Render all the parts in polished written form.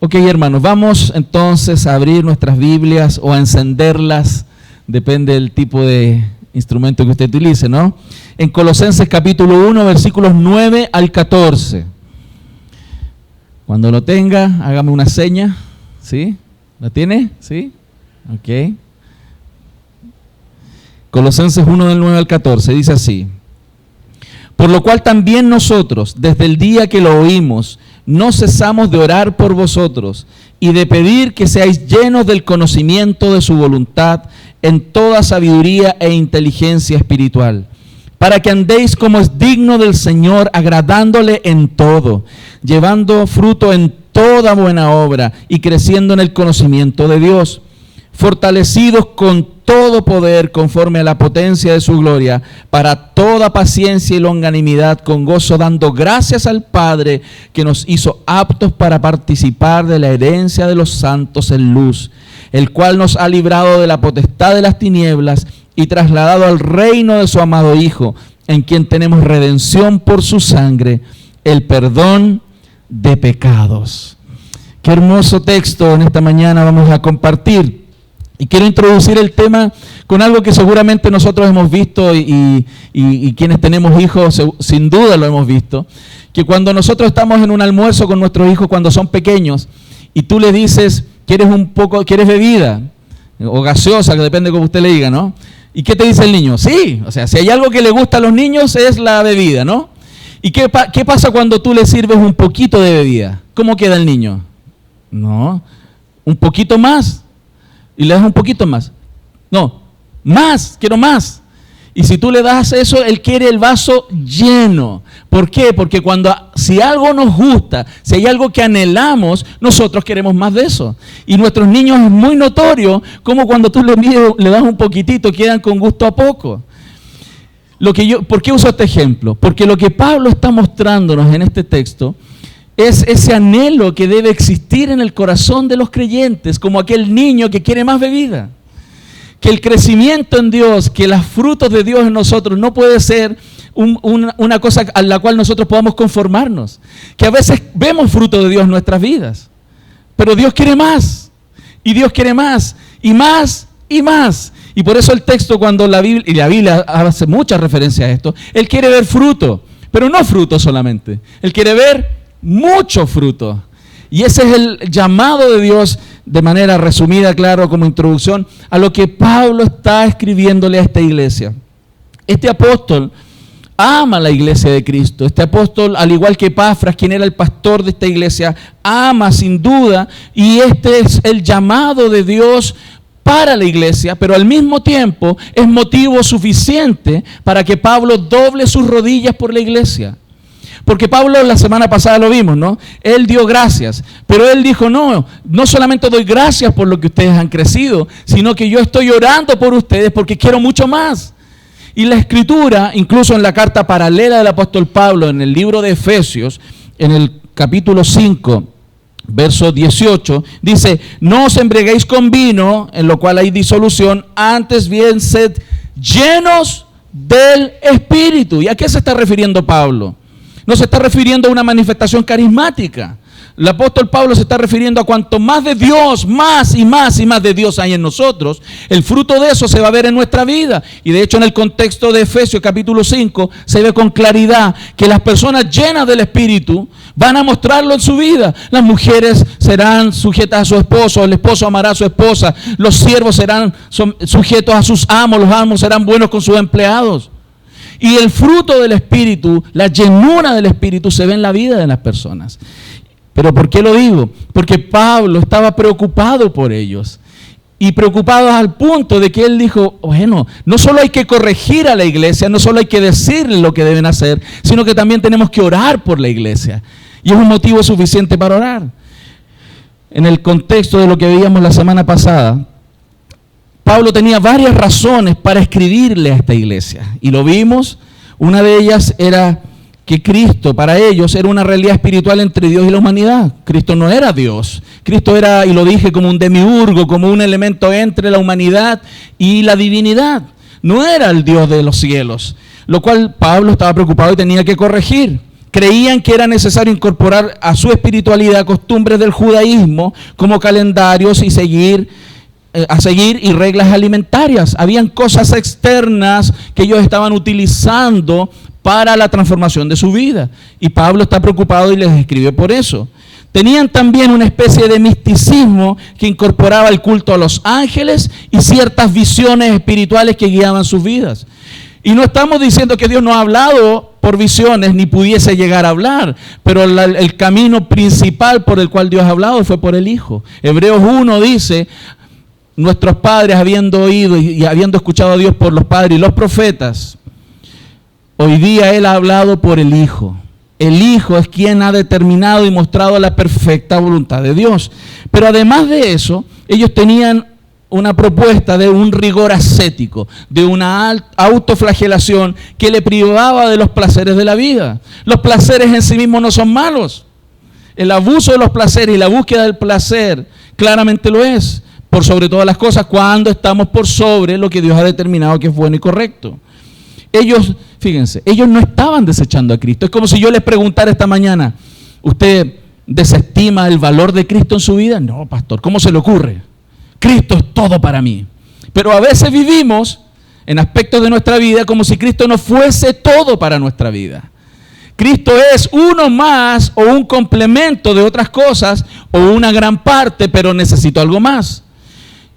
Ok, hermanos, vamos entonces a abrir nuestras Biblias o a encenderlas, depende del tipo de instrumento que usted utilice, ¿no? En Colosenses capítulo 1, versículos 9 al 14. Cuando lo tenga, hágame una seña, ¿sí? ¿La tiene? ¿Sí? Ok. Colosenses 1, del 9 al 14, dice así: por lo cual también nosotros, desde el día que lo oímos, no cesamos de orar por vosotros y de pedir que seáis llenos del conocimiento de su voluntad en toda sabiduría e inteligencia espiritual, para que andéis como es digno del Señor, agradándole en todo, llevando fruto en toda buena obra y creciendo en el conocimiento de Dios, fortalecidos con todo poder conforme a la potencia de su gloria, para toda paciencia y longanimidad con gozo, dando gracias al Padre que nos hizo aptos para participar de la herencia de los santos en luz, el cual nos ha librado de la potestad de las tinieblas y trasladado al reino de su amado Hijo, en quien tenemos redención por su sangre, el perdón de pecados. Qué hermoso texto en esta mañana vamos a compartir. Y quiero introducir el tema con algo que seguramente nosotros hemos visto y quienes tenemos hijos sin duda lo hemos visto, que cuando nosotros estamos en un almuerzo con nuestros hijos cuando son pequeños y tú le dices, ¿quieres bebida? O gaseosa, que depende de cómo usted le diga, ¿no? ¿Y qué te dice el niño? Sí, o sea, si hay algo que le gusta a los niños es la bebida, ¿no? ¿Y qué pasa cuando tú le sirves un poquito de bebida? ¿Cómo queda el niño? No, un poquito más. Y le das un poquito más. No, más, quiero más. Y si tú le das eso, él quiere el vaso lleno. ¿Por qué? Porque si algo nos gusta, si hay algo que anhelamos, nosotros queremos más de eso. Y nuestros niños es muy notorio como cuando tú le das un poquitito, quedan con gusto a poco. ¿Por qué uso este ejemplo? Porque lo que Pablo está mostrándonos en este texto es ese anhelo que debe existir en el corazón de los creyentes, como aquel niño que quiere más bebida. Que el crecimiento en Dios, que los frutos de Dios en nosotros no puede ser una cosa a la cual nosotros podamos conformarnos. Que a veces vemos fruto de Dios en nuestras vidas, pero Dios quiere más, y Dios quiere más, y más, y más. Y por eso el texto, cuando la Biblia hace mucha referencia a esto, Él quiere ver fruto, pero no fruto solamente. Él quiere ver mucho fruto. Y ese es el llamado de Dios, de manera resumida, claro, como introducción, a lo que Pablo está escribiéndole a esta iglesia. Este apóstol ama la iglesia de Cristo. Este apóstol, al igual que Epafras, quien era el pastor de esta iglesia, ama sin duda, y este es el llamado de Dios para la iglesia, pero al mismo tiempo es motivo suficiente para que Pablo doble sus rodillas por la iglesia. Porque Pablo la semana pasada lo vimos, ¿no? Él dio gracias, pero él dijo, no solamente doy gracias por lo que ustedes han crecido, sino que yo estoy orando por ustedes porque quiero mucho más. Y la Escritura, incluso en la carta paralela del apóstol Pablo, en el libro de Efesios, en el capítulo 5, verso 18, dice, no os embriaguéis con vino, en lo cual hay disolución, antes bien sed llenos del Espíritu. ¿Y a qué se está refiriendo Pablo? No se está refiriendo a una manifestación carismática. El apóstol Pablo se está refiriendo a cuanto más de Dios, más y más y más de Dios hay en nosotros, el fruto de eso se va a ver en nuestra vida. Y de hecho en el contexto de Efesios capítulo 5 se ve con claridad que las personas llenas del Espíritu van a mostrarlo en su vida. Las mujeres serán sujetas a su esposo, el esposo amará a su esposa, los siervos serán sujetos a sus amos, los amos serán buenos con sus empleados. Y el fruto del Espíritu, la llenura del Espíritu se ve en la vida de las personas. ¿Pero por qué lo digo? Porque Pablo estaba preocupado por ellos. Y preocupado al punto de que él dijo, bueno, no solo hay que corregir a la iglesia, no solo hay que decirle lo que deben hacer, sino que también tenemos que orar por la iglesia. Y es un motivo suficiente para orar. En el contexto de lo que veíamos la semana pasada, Pablo tenía varias razones para escribirle a esta iglesia. Y lo vimos, una de ellas era que Cristo para ellos era una realidad espiritual entre Dios y la humanidad. Cristo no era Dios. Cristo era, y lo dije, como un demiurgo, como un elemento entre la humanidad y la divinidad. No era el Dios de los cielos, lo cual Pablo estaba preocupado y tenía que corregir. creían que era necesario incorporar a su espiritualidad costumbres del judaísmo como calendarios y seguir y reglas alimentarias. Habían cosas externas que ellos estaban utilizando para la transformación de su vida. Y Pablo está preocupado y les escribe por eso. Tenían también una especie de misticismo que incorporaba el culto a los ángeles y ciertas visiones espirituales que guiaban sus vidas. Y no estamos diciendo que Dios no ha hablado por visiones ni pudiese llegar a hablar, pero el camino principal por el cual Dios ha hablado fue por el Hijo. Hebreos 1 dice: nuestros padres, habiendo oído y habiendo escuchado a Dios por los padres y los profetas, hoy día Él ha hablado por el Hijo. El Hijo es quien ha determinado y mostrado la perfecta voluntad de Dios. Pero además de eso, ellos tenían una propuesta de un rigor ascético, de una autoflagelación que le privaba de los placeres de la vida. Los placeres en sí mismos no son malos. El abuso de los placeres y la búsqueda del placer claramente lo es, por sobre todas las cosas, cuando estamos por sobre lo que Dios ha determinado que es bueno y correcto. Ellos, fíjense, ellos no estaban desechando a Cristo. Es como si yo les preguntara esta mañana: ¿usted desestima el valor de Cristo en su vida? No, pastor, ¿cómo se le ocurre? Cristo es todo para mí. Pero a veces vivimos en aspectos de nuestra vida como si Cristo no fuese todo para nuestra vida. Cristo es uno más o un complemento de otras cosas o una gran parte, pero necesito algo más.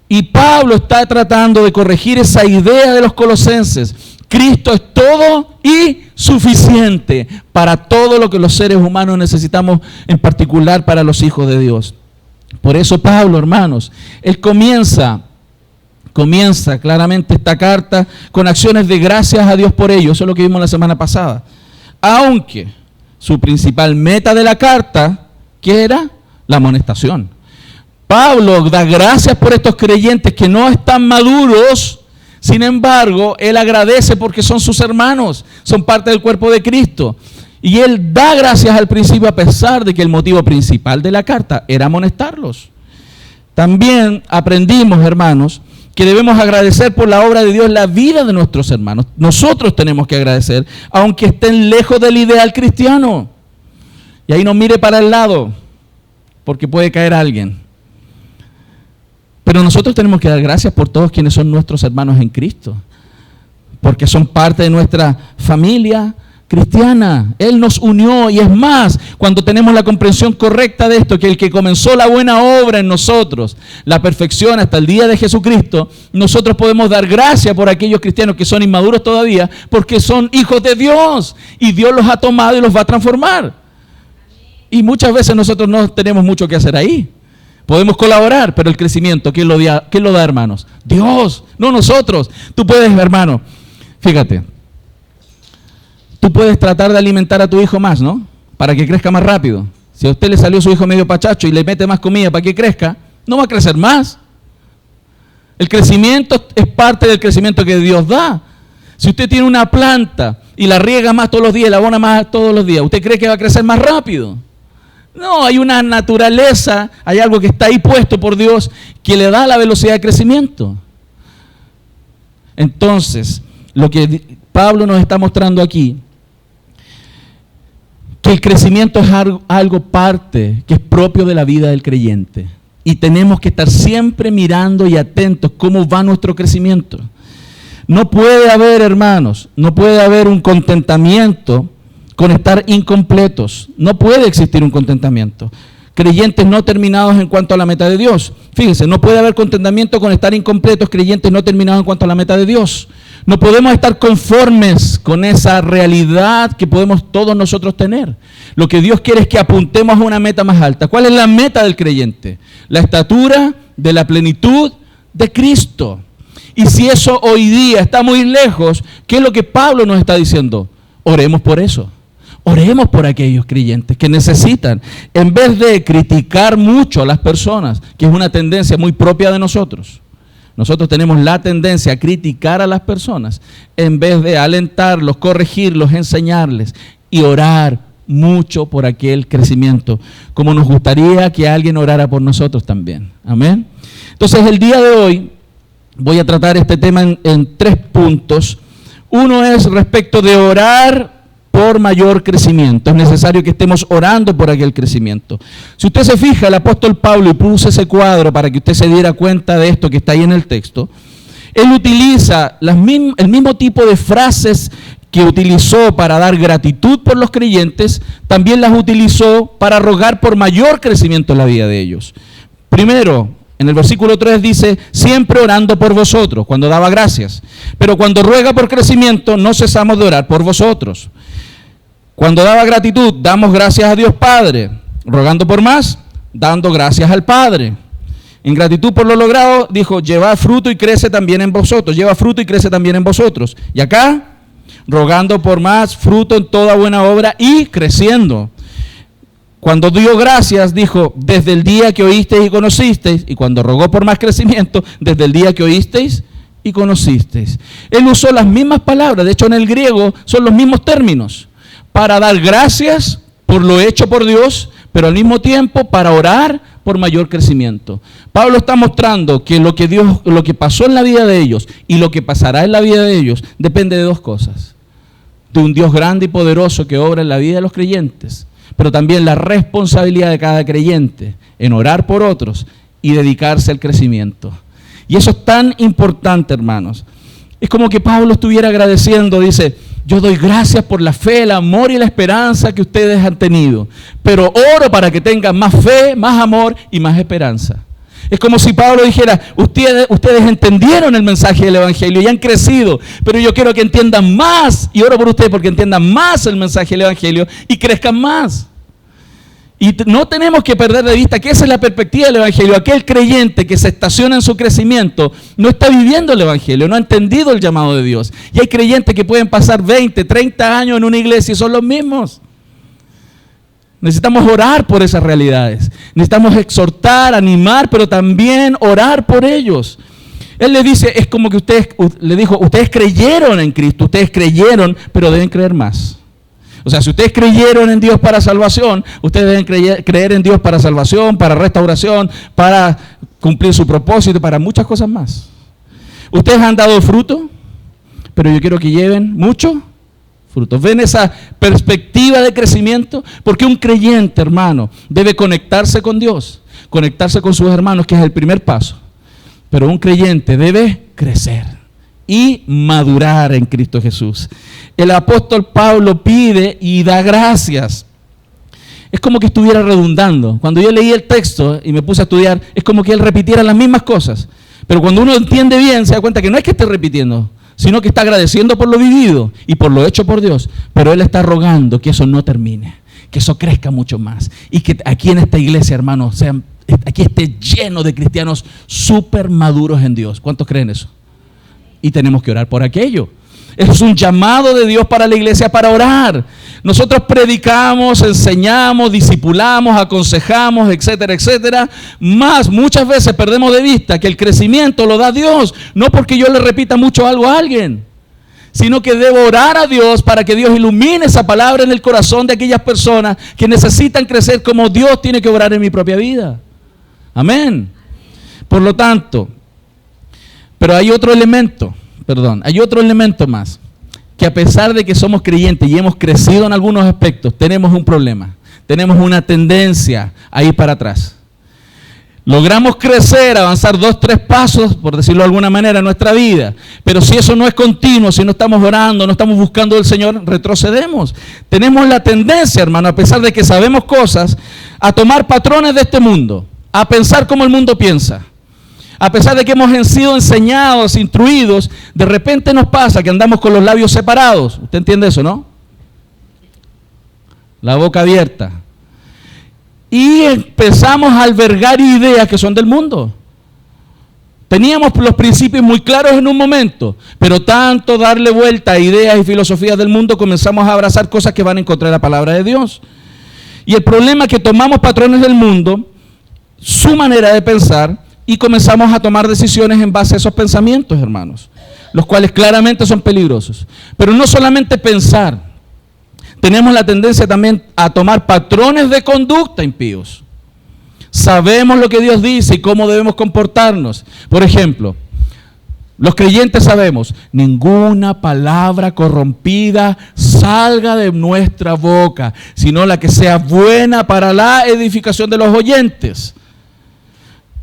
Y Pablo está tratando de corregir esa idea de los colosenses. Cristo es todo y suficiente para todo lo que los seres humanos necesitamos, en particular para los hijos de Dios. Por eso Pablo, hermanos, él comienza claramente esta carta con acciones de gracias a Dios por ello. Eso es lo que vimos la semana pasada. Aunque su principal meta de la carta, ¿qué era? La amonestación. Pablo da gracias por estos creyentes que no están maduros. Sin embargo, él agradece porque son sus hermanos, son parte del cuerpo de Cristo. Y él da gracias al principio a pesar de que el motivo principal de la carta era amonestarlos. También aprendimos, hermanos, que debemos agradecer por la obra de Dios la vida de nuestros hermanos. Nosotros tenemos que agradecer, aunque estén lejos del ideal cristiano. Y ahí no mire para el lado, porque puede caer alguien. Pero nosotros tenemos que dar gracias por todos quienes son nuestros hermanos en Cristo, porque son parte de nuestra familia cristiana. Él nos unió, y es más, cuando tenemos la comprensión correcta de esto, que el que comenzó la buena obra en nosotros la perfecciona hasta el día de Jesucristo, nosotros podemos dar gracias por aquellos cristianos que son inmaduros todavía, porque son hijos de Dios y Dios los ha tomado y los va a transformar. Y muchas veces nosotros no tenemos mucho que hacer ahí. Podemos colaborar, pero el crecimiento, ¿quién lo da, hermanos? Dios, no nosotros. Tú puedes, hermano, fíjate, tú puedes tratar de alimentar a tu hijo más, ¿no? Para que crezca más rápido. Si a usted le salió su hijo medio pachacho y le mete más comida para que crezca, no va a crecer más. El crecimiento es parte del crecimiento que Dios da. Si usted tiene una planta y la riega más todos los días, la abona más todos los días, ¿usted cree que va a crecer más rápido? No, hay una naturaleza, hay algo que está ahí puesto por Dios que le da la velocidad de crecimiento. Entonces, lo que Pablo nos está mostrando aquí, que el crecimiento es algo parte, que es propio de la vida del creyente. Y tenemos que estar siempre mirando y atentos cómo va nuestro crecimiento. No puede haber, hermanos, no puede haber un contentamiento con estar incompletos. No puede existir un contentamiento. Creyentes no terminados en cuanto a la meta de Dios. Fíjense, no puede haber contentamiento con estar incompletos, creyentes no terminados en cuanto a la meta de Dios. No podemos estar conformes con esa realidad que podemos todos nosotros tener. Lo que Dios quiere es que apuntemos a una meta más alta. ¿Cuál es la meta del creyente? La estatura de la plenitud de Cristo. Y si eso hoy día está muy lejos, ¿qué es lo que Pablo nos está diciendo? Oremos por eso. Oremos por aquellos creyentes que necesitan, en vez de criticar mucho a las personas, que es una tendencia muy propia de nosotros. Nosotros tenemos la tendencia a criticar a las personas, en vez de alentarlos, corregirlos, enseñarles y orar mucho por aquel crecimiento, como nos gustaría que alguien orara por nosotros también. Amén. Entonces, el día de hoy voy a tratar este tema en 3 puntos. Uno es respecto de orar por mayor crecimiento. Es necesario que estemos orando por aquel crecimiento. Si usted se fija, el apóstol Pablo, y puse ese cuadro para que usted se diera cuenta de esto que está ahí en el texto, él utiliza el mismo tipo de frases que utilizó para dar gratitud por los creyentes, también las utilizó para rogar por mayor crecimiento en la vida de ellos. Primero, en el versículo 3 dice, siempre orando por vosotros, cuando daba gracias. Pero cuando ruega por crecimiento, no cesamos de orar por vosotros. Cuando daba gratitud, damos gracias a Dios Padre. Rogando por más, dando gracias al Padre. En gratitud por lo logrado, dijo, llevad fruto y crece también en vosotros. Lleva fruto y crece también en vosotros. Y acá, rogando por más fruto en toda buena obra y creciendo. Cuando dio gracias, dijo, desde el día que oísteis y conocisteis. Y cuando rogó por más crecimiento, desde el día que oísteis y conocisteis. Él usó las mismas palabras, de hecho en el griego son los mismos términos, para dar gracias por lo hecho por Dios, pero al mismo tiempo para orar por mayor crecimiento. Pablo está mostrando que lo que pasó en la vida de ellos y lo que pasará en la vida de ellos depende de dos cosas. De un Dios grande y poderoso que obra en la vida de los creyentes, pero también la responsabilidad de cada creyente en orar por otros y dedicarse al crecimiento. Y eso es tan importante, hermanos. Es como que Pablo estuviera agradeciendo, dice, yo doy gracias por la fe, el amor y la esperanza que ustedes han tenido, pero oro para que tengan más fe, más amor y más esperanza. Es como si Pablo dijera, ustedes entendieron el mensaje del Evangelio y han crecido, pero yo quiero que entiendan más, y oro por ustedes porque entiendan más el mensaje del Evangelio y crezcan más. Y no tenemos que perder de vista que esa es la perspectiva del Evangelio. Aquel creyente que se estaciona en su crecimiento no está viviendo el Evangelio, no ha entendido el llamado de Dios. Y hay creyentes que pueden pasar 20, 30 años en una iglesia y son los mismos. Necesitamos orar por esas realidades. Necesitamos exhortar, animar, pero también orar por ellos. Él le dice, es como que ustedes creyeron en Cristo, ustedes creyeron, pero deben creer más. O sea, si ustedes creyeron en Dios para salvación, ustedes deben creer en Dios para salvación, para restauración, para cumplir su propósito, para muchas cosas más. Ustedes han dado fruto, pero yo quiero que lleven mucho fruto. ¿Ven esa perspectiva de crecimiento? Porque un creyente, hermano, debe conectarse con Dios, conectarse con sus hermanos, que es el primer paso. Pero un creyente debe crecer y madurar en Cristo Jesús. El apóstol Pablo pide y da gracias. Es como que estuviera redundando. Cuando yo leí el texto y me puse a estudiar, es como que él repitiera las mismas cosas. Pero cuando uno entiende bien, se da cuenta que no es que esté repitiendo, sino que está agradeciendo por lo vivido y por lo hecho por Dios. Pero él está rogando que eso no termine, que eso crezca mucho más. Y que aquí en esta iglesia, hermanos, aquí esté lleno de cristianos súper maduros en Dios. ¿Cuántos creen eso? Y tenemos que orar por aquello. Es un llamado de Dios para la iglesia para orar. Nosotros predicamos, enseñamos, discipulamos, aconsejamos, etcétera, etcétera. Muchas veces perdemos de vista que el crecimiento lo da Dios. No porque yo le repita mucho algo a alguien, sino que debo orar a Dios para que Dios ilumine esa palabra en el corazón de aquellas personas que necesitan crecer como Dios tiene que obrar en mi propia vida. Amén. Por lo tanto, pero hay otro elemento más, que a pesar de que somos creyentes y hemos crecido en algunos aspectos, tenemos un problema, tenemos una tendencia a ir para atrás. Logramos crecer, avanzar 2, 3 pasos, por decirlo de alguna manera, en nuestra vida, pero si eso no es continuo, si no estamos orando, no estamos buscando al Señor, retrocedemos. Tenemos la tendencia, hermano, a pesar de que sabemos cosas, a tomar patrones de este mundo, a pensar como el mundo piensa. A pesar de que hemos sido enseñados, instruidos, de repente nos pasa que andamos con los labios separados. ¿Usted entiende eso, no? La boca abierta. Y empezamos a albergar ideas que son del mundo. Teníamos los principios muy claros en un momento, pero tanto darle vuelta a ideas y filosofías del mundo, comenzamos a abrazar cosas que van en contra de la palabra de Dios. Y el problema es que tomamos patrones del mundo, su manera de pensar, y comenzamos a tomar decisiones en base a esos pensamientos, hermanos, los cuales claramente son peligrosos. Pero no solamente pensar, tenemos la tendencia también a tomar patrones de conducta impíos. Sabemos lo que Dios dice y cómo debemos comportarnos. Por ejemplo, Los creyentes sabemos, ninguna palabra corrompida salga de nuestra boca, sino la que sea buena para la edificación de los oyentes.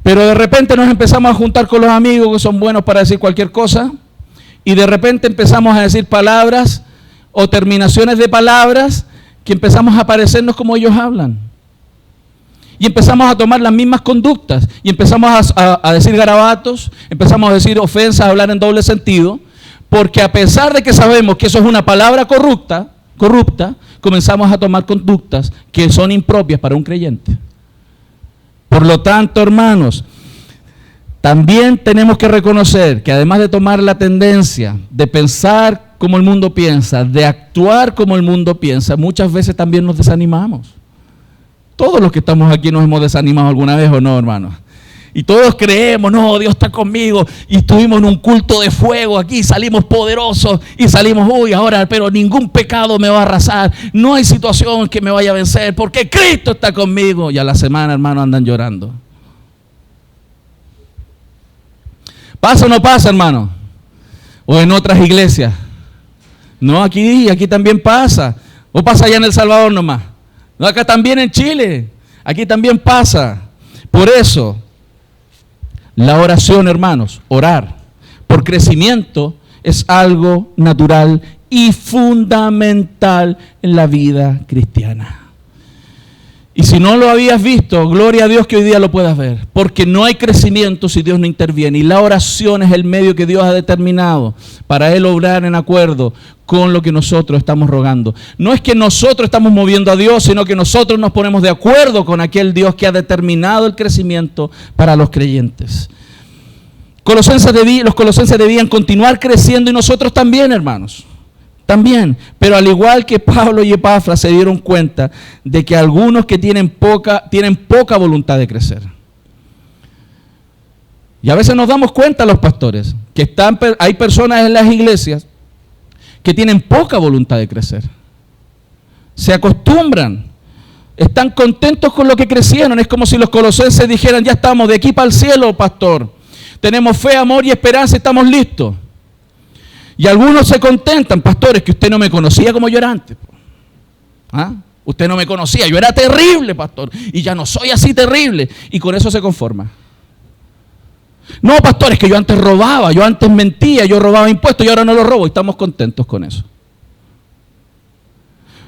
Pero de repente nos empezamos a juntar con los amigos que son buenos para decir cualquier cosa, y de repente empezamos a decir palabras o terminaciones de palabras que empezamos a parecernos como ellos hablan. Y empezamos a tomar las mismas conductas, y empezamos a decir garabatos, empezamos a decir ofensas, a hablar en doble sentido, porque a pesar de que sabemos que eso es una palabra corrupta, comenzamos a tomar conductas que son impropias para un creyente. Por lo tanto, hermanos, también tenemos que reconocer que además de tomar la tendencia de pensar como el mundo piensa, de actuar como el mundo piensa, muchas veces también nos desanimamos. Todos los que estamos aquí nos hemos desanimado alguna vez, ¿o no, hermanos? Y todos creemos, no, Dios está conmigo, y estuvimos en un culto de fuego aquí, salimos poderosos, y salimos, uy, ahora, pero ningún pecado me va a arrasar, no hay situación que me vaya a vencer, porque Cristo está conmigo. Y a la semana, hermanos, andan llorando. ¿Pasa o no pasa, hermano? O en otras iglesias. No, aquí también pasa. O pasa allá en El Salvador nomás. No, acá también en Chile. Aquí también pasa. Por eso, la oración, hermanos, orar por crecimiento es algo natural y fundamental en la vida cristiana. Y si no lo habías visto, gloria a Dios que hoy día lo puedas ver, porque no hay crecimiento si Dios no interviene, y la oración es el medio que Dios ha determinado para Él obrar en acuerdo con lo que nosotros estamos rogando. No es que nosotros estamos moviendo a Dios, sino que nosotros nos ponemos de acuerdo con aquel Dios que ha determinado el crecimiento para los creyentes. Los colosenses debían continuar creciendo, y nosotros también, hermanos. También, pero al igual que Pablo y Epafras se dieron cuenta de que algunos que tienen poca voluntad de crecer. Y a veces nos damos cuenta, los pastores, que hay personas en las iglesias que tienen poca voluntad de crecer. Se acostumbran, están contentos con lo que crecieron. Es como si los colosenses dijeran, ya estamos de aquí para el cielo, pastor. Tenemos fe, amor y esperanza, estamos listos. Y algunos se contentan, pastores, que usted no me conocía como yo era antes. ¿Ah? Usted no me conocía, yo era terrible, pastor, y ya no soy así terrible. Y con eso se conforma. No, pastor, es que yo antes robaba, yo antes mentía, yo robaba impuestos y ahora no los robo. Y estamos contentos con eso.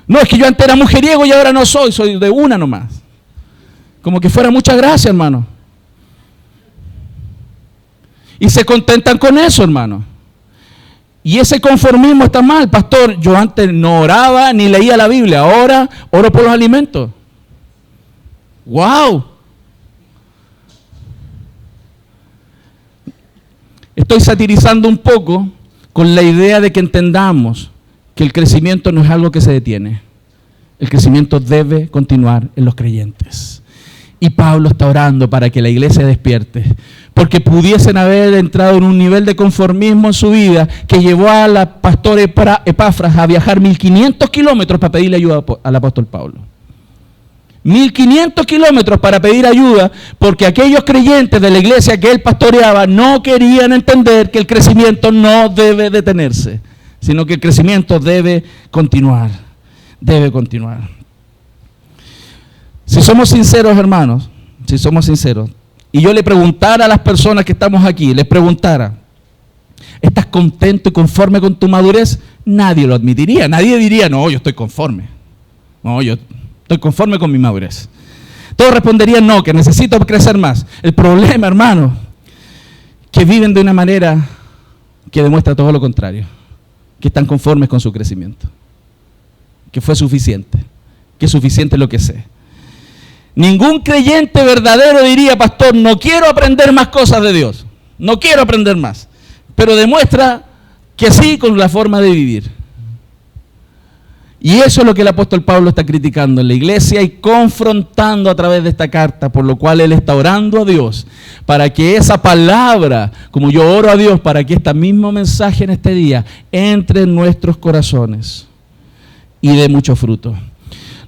No, es que yo antes era mujeriego y ahora no soy de una nomás. Como que fuera mucha gracia, hermano. Y se contentan con eso, hermano. Y ese conformismo está mal, pastor. Yo antes no oraba ni leía la Biblia, ahora oro por los alimentos. ¡Wow! Estoy satirizando un poco con la idea de que entendamos que el crecimiento no es algo que se detiene. El crecimiento debe continuar en los creyentes. Y Pablo está orando para que la iglesia despierte, porque pudiesen haber entrado en un nivel de conformismo en su vida que llevó a la pastora Epafras a viajar 1500 kilómetros para pedirle ayuda al apóstol Pablo. 1500 kilómetros para pedir ayuda, porque aquellos creyentes de la iglesia que él pastoreaba no querían entender que el crecimiento no debe detenerse, sino que el crecimiento debe continuar. Debe continuar. Si somos sinceros, hermanos, si somos sinceros, y yo le preguntara a las personas que estamos aquí, les preguntara, ¿estás contento y conforme con tu madurez? Nadie lo admitiría, nadie diría, no, yo estoy conforme. No, yo estoy conforme con mi madurez. Todos responderían, no, que necesito crecer más. El problema, hermano, que viven de una manera que demuestra todo lo contrario, que están conformes con su crecimiento, que fue suficiente, que es suficiente lo que sé. Ningún creyente verdadero diría, pastor, no quiero aprender más cosas de Dios, no quiero aprender más, pero demuestra que sí con la forma de vivir. Y eso es lo que el apóstol Pablo está criticando en la iglesia y confrontando a través de esta carta, por lo cual él está orando a Dios para que esa palabra, como yo oro a Dios, para que este mismo mensaje en este día entre en nuestros corazones y dé mucho fruto.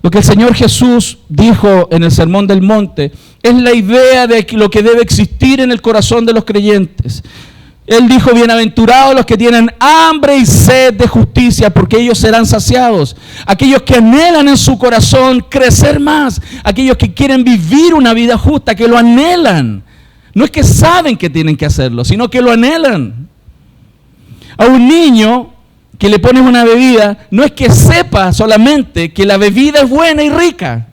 Lo que el Señor Jesús dijo en el Sermón del Monte es la idea de lo que debe existir en el corazón de los creyentes. Él dijo, bienaventurados los que tienen hambre y sed de justicia, porque ellos serán saciados. Aquellos que anhelan en su corazón crecer más, aquellos que quieren vivir una vida justa, que lo anhelan. No es que saben que tienen que hacerlo, sino que lo anhelan. A un niño que le pones una bebida, no es que sepa solamente que la bebida es buena y rica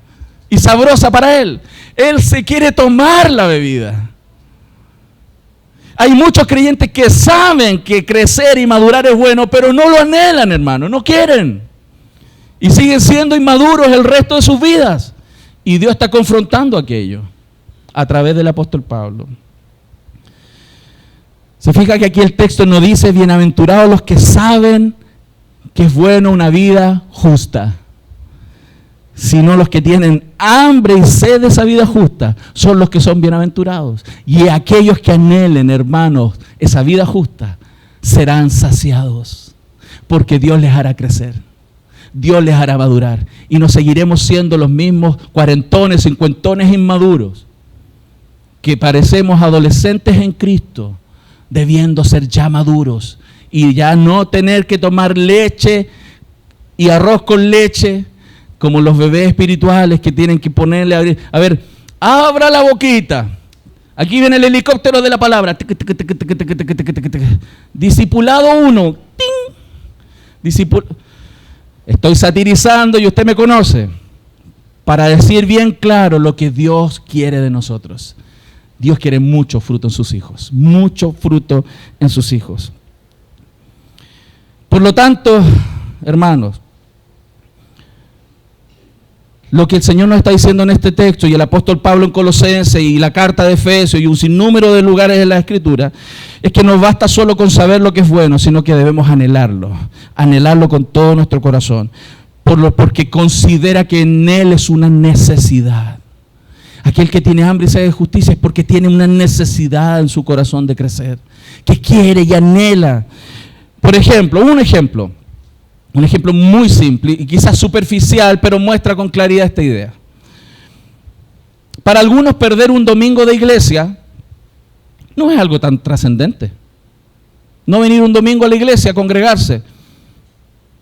y sabrosa para él. Él se quiere tomar la bebida. Hay muchos creyentes que saben que crecer y madurar es bueno, pero no lo anhelan, hermano, no quieren. Y siguen siendo inmaduros el resto de sus vidas. Y Dios está confrontando aquello a través del apóstol Pablo. Se fija que aquí el texto no dice, bienaventurados los que saben que es bueno una vida justa, sino los que tienen hambre y sed de esa vida justa son los que son bienaventurados. Y aquellos que anhelen, hermanos, esa vida justa, serán saciados, porque Dios les hará crecer, Dios les hará madurar, y no seguiremos siendo los mismos cuarentones, cincuentones inmaduros, que parecemos adolescentes en Cristo, debiendo ser ya maduros, y ya no tener que tomar leche y arroz con leche, como los bebés espirituales que tienen que ponerle, a ver, abra la boquita. Aquí viene el helicóptero de la palabra. Discipulado 1. Estoy satirizando y usted me conoce. Para decir bien claro lo que Dios quiere de nosotros. Dios quiere mucho fruto en sus hijos. Mucho fruto en sus hijos. Por lo tanto, hermanos, lo que el Señor nos está diciendo en este texto, y el apóstol Pablo en Colosenses, y la carta de Efesios, y un sinnúmero de lugares en la Escritura, es que no basta solo con saber lo que es bueno, sino que debemos anhelarlo con todo nuestro corazón, porque considera que en Él es una necesidad. Aquel que tiene hambre y sed de justicia es porque tiene una necesidad en su corazón de crecer, que quiere y anhela. Por ejemplo, un ejemplo muy simple y quizás superficial, pero muestra con claridad esta idea. Para algunos, perder un domingo de iglesia no es algo tan trascendente. No venir un domingo a la iglesia, congregarse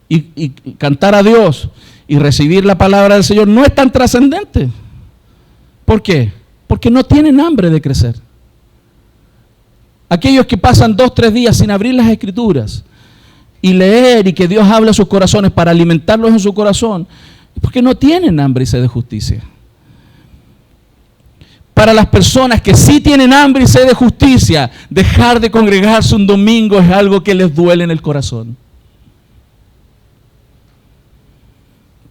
y cantar a Dios y recibir la palabra del Señor no es tan trascendente. ¿Por qué? Porque no tienen hambre de crecer. Aquellos que pasan 2 o 3 días sin abrir las Escrituras y leer y que Dios hable a sus corazones para alimentarlos en su corazón, porque no tienen hambre y sed de justicia. Para las personas que sí tienen hambre y sed de justicia, dejar de congregarse un domingo es algo que les duele en el corazón.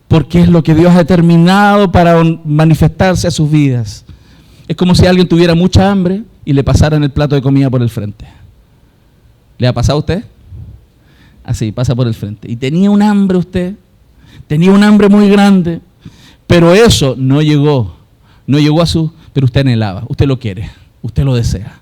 Porque es lo que Dios ha determinado para manifestarse a sus vidas. Es como si alguien tuviera mucha hambre y le pasaran el plato de comida por el frente. ¿Le ha pasado a usted? Así, pasa por el frente. Y tenía un hambre usted, tenía un hambre muy grande, pero eso no llegó a su, pero usted anhelaba, usted lo quiere, usted lo desea.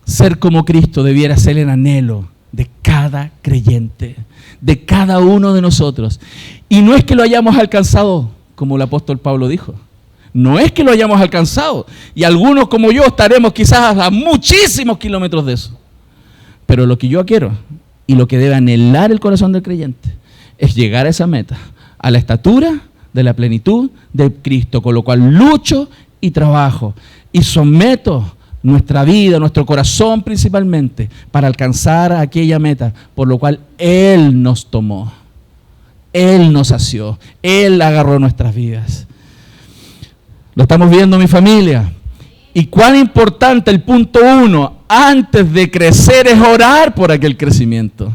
Ser como Cristo debiera ser el anhelo de cada creyente, de cada uno de nosotros. Y no es que lo hayamos alcanzado, como el apóstol Pablo dijo. No es que lo hayamos alcanzado. Y algunos como yo estaremos quizás a muchísimos kilómetros de eso. Pero lo que yo quiero y lo que debe anhelar el corazón del creyente es llegar a esa meta, a la estatura de la plenitud de Cristo, con lo cual lucho y trabajo y someto nuestra vida, nuestro corazón principalmente, para alcanzar aquella meta, por lo cual Él nos tomó, Él nos sació, Él agarró nuestras vidas. Lo estamos viendo, mi familia. Y cuán importante el punto 1, antes de crecer, es orar por aquel crecimiento.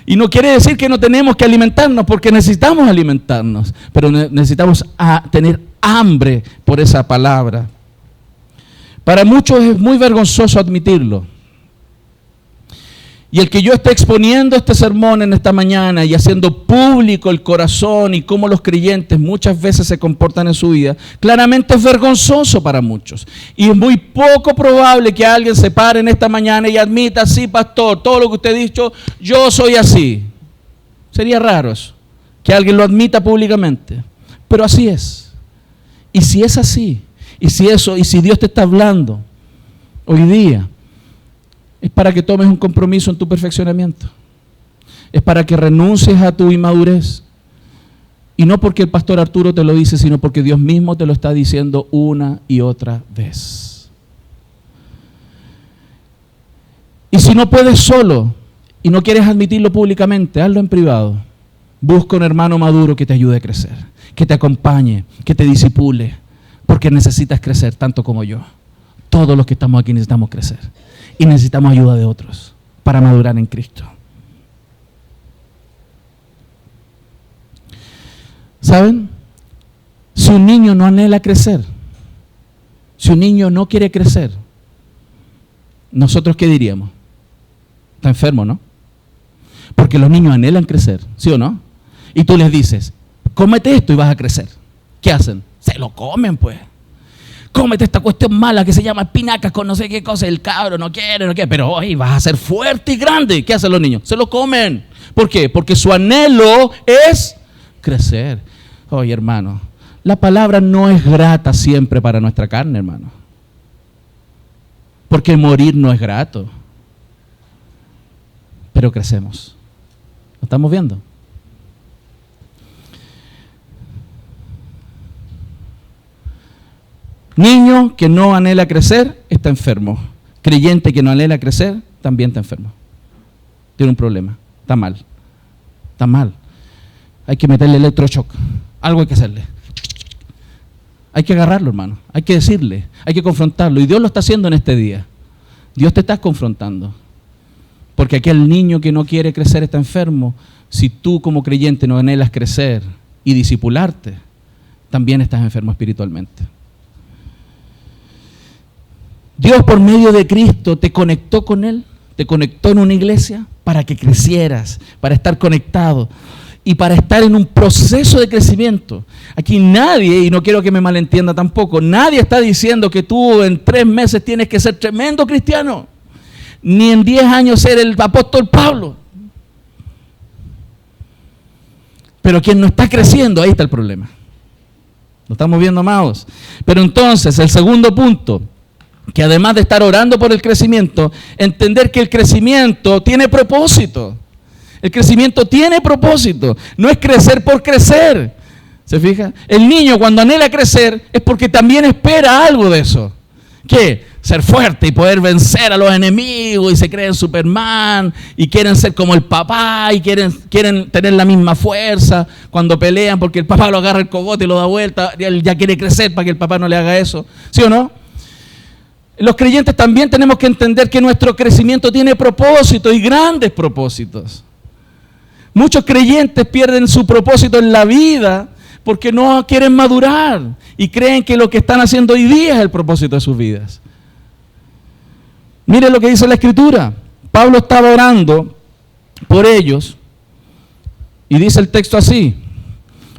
Y no quiere decir que no tenemos que alimentarnos, porque necesitamos alimentarnos, pero necesitamos tener hambre por esa palabra. Para muchos es muy vergonzoso admitirlo. Y el que yo esté exponiendo este sermón en esta mañana y haciendo público el corazón y cómo los creyentes muchas veces se comportan en su vida, claramente es vergonzoso para muchos. Y es muy poco probable que alguien se pare en esta mañana y admita, sí, pastor, todo lo que usted ha dicho, yo soy así. Sería raro eso, que alguien lo admita públicamente. Pero así es. Y si es así, y si Dios te está hablando hoy día, es para que tomes un compromiso en tu perfeccionamiento. Es para que renuncies a tu inmadurez. Y no porque el pastor Arturo te lo dice, sino porque Dios mismo te lo está diciendo una y otra vez. Y si no puedes solo y no quieres admitirlo públicamente, hazlo en privado. Busca un hermano maduro que te ayude a crecer, que te acompañe, que te disipule, porque necesitas crecer tanto como yo. Todos los que estamos aquí necesitamos crecer y necesitamos ayuda de otros para madurar en Cristo. ¿Saben? Si un niño no anhela crecer, si un niño no quiere crecer, ¿nosotros qué diríamos? Está enfermo, ¿no? Porque los niños anhelan crecer, ¿sí o no? Y tú les dices, cómete esto y vas a crecer. ¿Qué hacen? Se lo comen, pues. Cómete esta cuestión mala que se llama espinacas con no sé qué cosa. El cabro no quiere, pero hoy vas a ser fuerte y grande. ¿Qué hacen los niños? Se lo comen. ¿Por qué? Porque su anhelo es crecer. Oye, hermano, la palabra no es grata siempre para nuestra carne, hermano. Porque morir no es grato. Pero crecemos. ¿Lo estamos viendo? Niño que no anhela crecer está enfermo. Creyente que no anhela crecer también está enfermo. Tiene un problema. Está mal. Está mal. Hay que meterle electroshock. Algo hay que hacerle. Hay que agarrarlo, hermano. Hay que decirle. Hay que confrontarlo. Y Dios lo está haciendo en este día. Dios te está confrontando. Porque aquel niño que no quiere crecer está enfermo. Si tú como creyente no anhelas crecer y discipularte, también estás enfermo espiritualmente. Dios por medio de Cristo te conectó con Él, te conectó en una iglesia para que crecieras, para estar conectado y para estar en un proceso de crecimiento. Aquí nadie, y no quiero que me malentienda tampoco, nadie está diciendo que tú en 3 meses tienes que ser tremendo cristiano, ni en 10 años ser el apóstol Pablo. Pero quien no está creciendo, ahí está el problema. Lo estamos viendo, amados. Pero entonces, el segundo punto, que además de estar orando por el crecimiento, entender que el crecimiento tiene propósito. El crecimiento tiene propósito. No es crecer por crecer. ¿Se fija? El niño cuando anhela crecer es porque también espera algo de eso. ¿Qué? Ser fuerte y poder vencer a los enemigos y se creen Superman y quieren ser como el papá y quieren tener la misma fuerza cuando pelean porque el papá lo agarra el cogote y lo da vuelta y él ya quiere crecer para que el papá no le haga eso. ¿Sí o no? Los creyentes también tenemos que entender que nuestro crecimiento tiene propósitos y grandes propósitos. Muchos creyentes pierden su propósito en la vida porque no quieren madurar y creen que lo que están haciendo hoy día es el propósito de sus vidas. Mire lo que dice la Escritura. Pablo estaba orando por ellos y dice el texto así: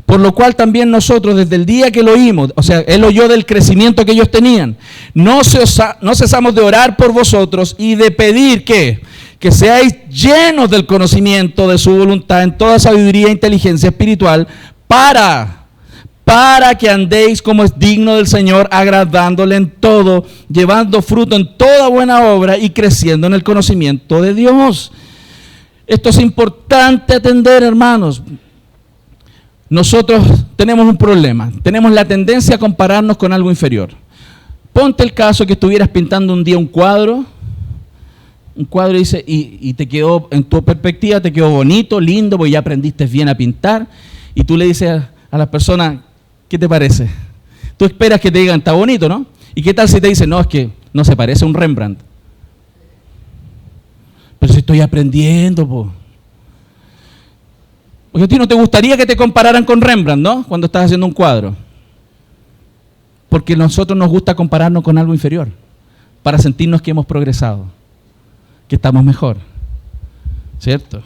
por lo cual también nosotros desde el día que lo oímos, o sea, él oyó del crecimiento que ellos tenían, no cesamos de orar por vosotros y de pedir que seáis llenos del conocimiento de su voluntad en toda sabiduría e inteligencia espiritual para que andéis como es digno del Señor, agradándole en todo, llevando fruto en toda buena obra y creciendo en el conocimiento de Dios. Esto es importante atender, hermanos. Nosotros tenemos un problema, tenemos la tendencia a compararnos con algo inferior. Ponte el caso que estuvieras pintando un día un cuadro y dice, y te quedó, en tu perspectiva te quedó bonito, lindo, porque ya aprendiste bien a pintar, y tú le dices a las personas, ¿qué te parece? Tú esperas que te digan, está bonito, ¿no? ¿Y qué tal si te dicen, no, es que no se parece a un Rembrandt? Pero si estoy aprendiendo, po. Porque a ti no te gustaría que te compararan con Rembrandt, ¿no? Cuando estás haciendo un cuadro. Porque a nosotros nos gusta compararnos con algo inferior, para sentirnos que hemos progresado, que estamos mejor. ¿Cierto?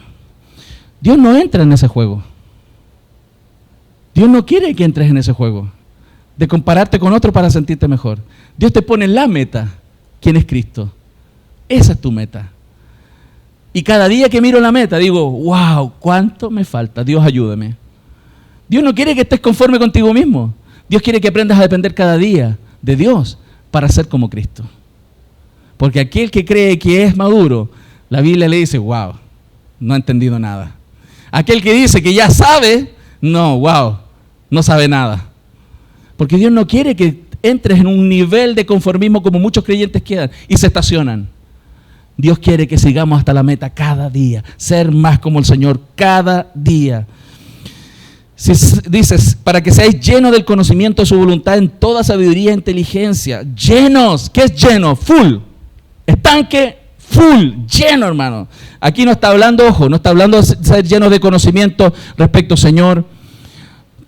Dios no entra en ese juego. Dios no quiere que entres en ese juego, de compararte con otro para sentirte mejor. Dios te pone la meta, ¿quién es Cristo? Esa es tu meta. Y cada día que miro la meta digo, wow, ¿cuánto me falta? Dios, ayúdame. Dios no quiere que estés conforme contigo mismo. Dios quiere que aprendas a depender cada día de Dios para ser como Cristo. Porque aquel que cree que es maduro, la Biblia le dice, wow, no ha entendido nada. Aquel que dice que ya sabe, no, wow, no sabe nada. Porque Dios no quiere que entres en un nivel de conformismo como muchos creyentes quedan y se estacionan. Dios quiere que sigamos hasta la meta cada día, ser más como el Señor cada día. Si dices, para que seáis llenos del conocimiento de su voluntad en toda sabiduría e inteligencia. Llenos, ¿qué es lleno? Full. Estanque, full, lleno, hermano. Aquí no está hablando, ojo, no está hablando de ser llenos de conocimiento respecto, Señor,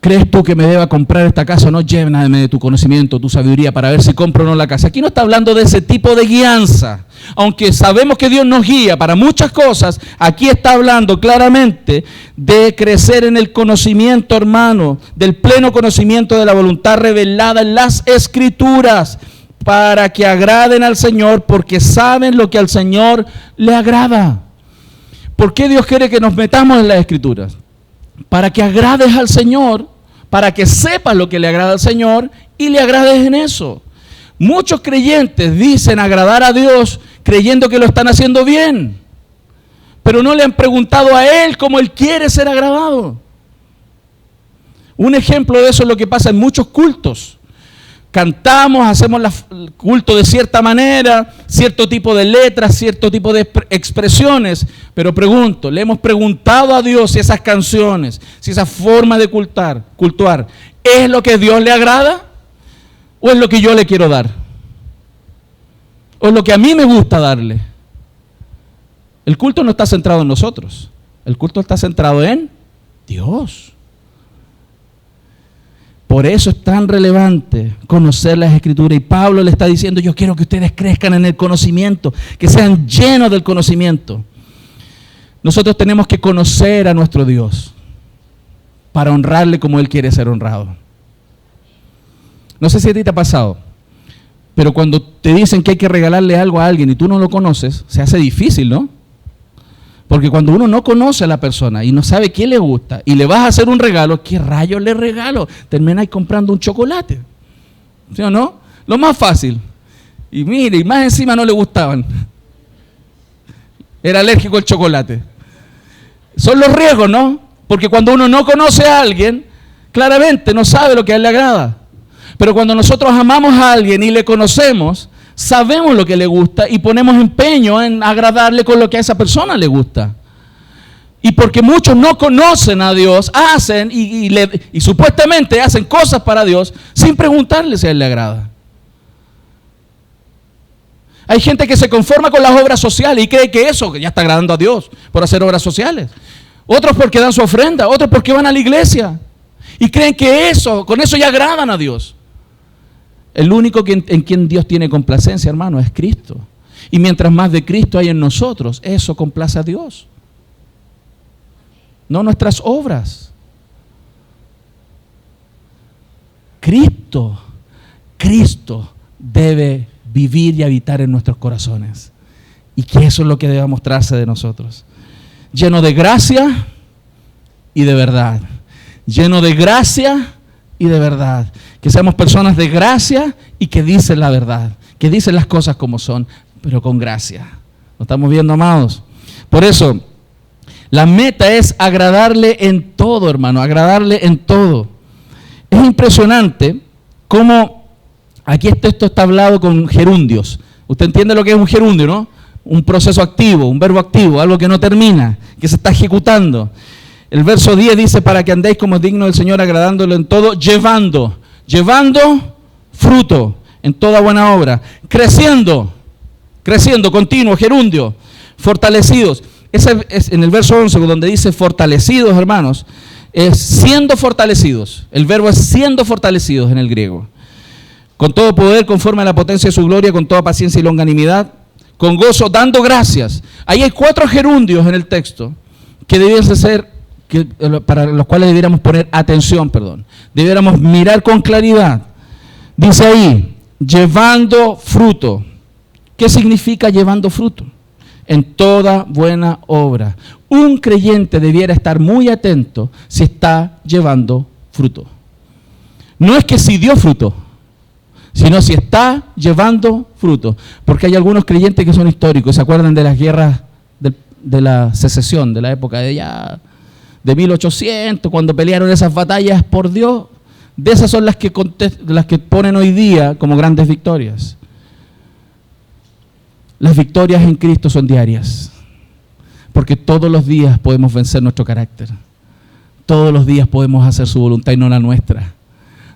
¿crees tú que me deba comprar esta casa o no? Lléname de tu conocimiento, tu sabiduría para ver si compro o no la casa. Aquí no está hablando de ese tipo de guianza. Aunque sabemos que Dios nos guía para muchas cosas, aquí está hablando claramente de crecer en el conocimiento, hermano, del pleno conocimiento de la voluntad revelada en las Escrituras, para que agraden al Señor, porque saben lo que al Señor le agrada. ¿Por qué Dios quiere que nos metamos en las Escrituras? Para que agrades al Señor, para que sepas lo que le agrada al Señor y le agrades en eso. Muchos creyentes dicen agradar a Dios creyendo que lo están haciendo bien, pero no le han preguntado a Él cómo Él quiere ser agradado. Un ejemplo de eso es lo que pasa en muchos cultos. Cantamos, hacemos el culto de cierta manera, cierto tipo de letras, cierto tipo de expresiones, pero pregunto, ¿le hemos preguntado a Dios si esas canciones, si esa forma de cultuar, es lo que a Dios le agrada? ¿O es lo que yo le quiero dar? ¿O es lo que a mí me gusta darle? El culto no está centrado en nosotros, el culto está centrado en Dios. Por eso es tan relevante conocer las Escrituras. Y Pablo le está diciendo, yo quiero que ustedes crezcan en el conocimiento, que sean llenos del conocimiento. Nosotros tenemos que conocer a nuestro Dios para honrarle como Él quiere ser honrado. No sé si a ti te ha pasado, pero cuando te dicen que hay que regalarle algo a alguien y tú no lo conoces, se hace difícil, ¿no? Porque cuando uno no conoce a la persona y no sabe qué le gusta y le vas a hacer un regalo, ¿qué rayos le regalo? Termináis comprando un chocolate, ¿sí o no? Lo más fácil. Y mire, y más encima no le gustaban. Era alérgico al chocolate. Son los riesgos, ¿no? Porque cuando uno no conoce a alguien, claramente no sabe lo que a él le agrada. Pero cuando nosotros amamos a alguien y le conocemos, sabemos lo que le gusta y ponemos empeño en agradarle con lo que a esa persona le gusta. Y porque muchos no conocen a Dios, hacen y supuestamente hacen cosas para Dios sin preguntarle si a Él le agrada. Hay gente que se conforma con las obras sociales y cree que eso que ya está agradando a Dios por hacer obras sociales. Otros porque dan su ofrenda, otros porque van a la iglesia y creen que con eso ya agradan a Dios. El único en quien Dios tiene complacencia, hermano, es Cristo. Y mientras más de Cristo hay en nosotros, eso complace a Dios. No nuestras obras. Cristo debe vivir y habitar en nuestros corazones. Y que eso es lo que debe mostrarse de nosotros. Lleno de gracia y de verdad. Lleno de gracia y de verdad. Que seamos personas de gracia y que dicen la verdad, que dicen las cosas como son, pero con gracia. ¿Lo estamos viendo, amados? Por eso, la meta es agradarle en todo, hermano, agradarle en todo. Es impresionante cómo aquí esto está hablado con gerundios. Usted entiende lo que es un gerundio, ¿no? Un proceso activo, un verbo activo, algo que no termina, que se está ejecutando. El verso 10 dice, para que andéis como es digno del Señor, agradándolo en todo, llevando fruto en toda buena obra, creciendo, continuo, gerundio, fortalecidos. Ese es en el verso 11, donde dice fortalecidos, hermanos, es siendo fortalecidos. El verbo es siendo fortalecidos en el griego. Con todo poder, conforme a la potencia de su gloria, con toda paciencia y longanimidad, con gozo, dando gracias. Ahí hay 4 gerundios en el texto que debiesen ser, para los cuales debiéramos poner atención, debiéramos mirar con claridad. Dice ahí, llevando fruto. ¿Qué significa llevando fruto? En toda buena obra. Un creyente debiera estar muy atento si está llevando fruto. No es que si dio fruto, sino si está llevando fruto. Porque hay algunos creyentes que son históricos, ¿se acuerdan de las guerras de la secesión, de la época de 1800, cuando pelearon esas batallas por Dios? De esas son las que ponen hoy día como grandes victorias. Las victorias en Cristo son diarias, porque todos los días podemos vencer nuestro carácter. Todos los días podemos hacer su voluntad y no la nuestra.